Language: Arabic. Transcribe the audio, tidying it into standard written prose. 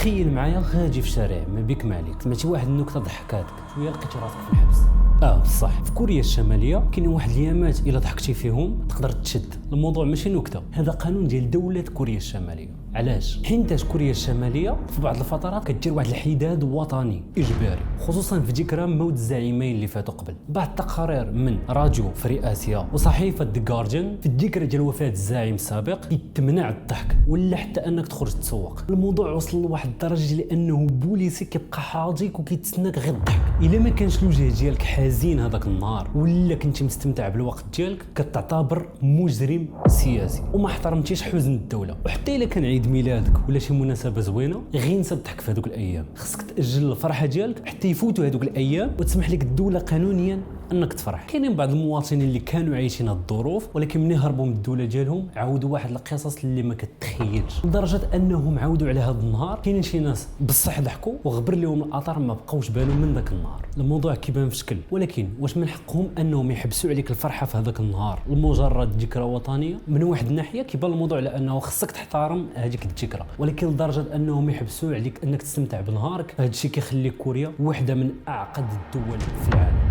تخيل معايا غادي في الشارع ما بيك ما عليك سمعتي واحد النكته ضحكاتك شويه لقيتي راسك في الحبس. بصح في كوريا الشماليه كاينين واحد الايامات الا ضحكتي فيهم تقدر تشد. الموضوع ماشي نكته، هذا قانون ديال دوله كوريا الشماليه. علاش؟ حيناش كوريا الشماليه في بعض الفترات كدير واحد الحداد وطني اجباري، خصوصا في ذكرى موت الزعيمين اللي فاتوا قبل. بعض التقارير من راديو فري اسيا وصحيفه ذا جارديان في الذكرى ديال وفاه الزعيم السابق يتمنع الضحك ولا حتى انك تخرج تسوق. الموضوع وصل لواحد الدرجه لانه بوليسي كيبقى حاضيك وكيتسناك غير الضحك. الا ما كانش الوجه ديالك حزين هذاك النهار ولا كنتي مستمتع بالوقت ديالك كتعتبر مجرم سياسي وما احترمتيش حزن الدوله. وحتى الا كان عيد ميلادك ولا شي مناسبه زوينه غير نسى الضحك في هذوك الايام. خصك تاجل الفرحه ديالك حتى يفوتوا هذوك الايام وتسمح لك الدوله قانونيا انك تفرح. كاينين بعض المواطنين اللي كانوا عايشين هاد الظروف ولكن ملي هربوا من الدوله ديالهم عاودوا واحد القصص اللي ما كتخيلش، لدرجه انهم عاودوا على هذا النهار كاينين شي ناس بصح ضحكوا وغبر لهم الاثار ما بقاوش بالهم من ذاك النهار. الموضوع كيبان في شكل، ولكن واش من حقهم انهم يحبسوا عليك الفرحه في هذاك النهار لمجرد ذكرى وطنيه؟ من واحد الناحيه كيبان الموضوع على انه خصك تحترم هذيك الذكرى، ولكن لدرجه انهم يحبسوا عليك انك تستمتع بنهارك هذا الشيء كيخلي كوريا واحده من اعقد الدول في العالم.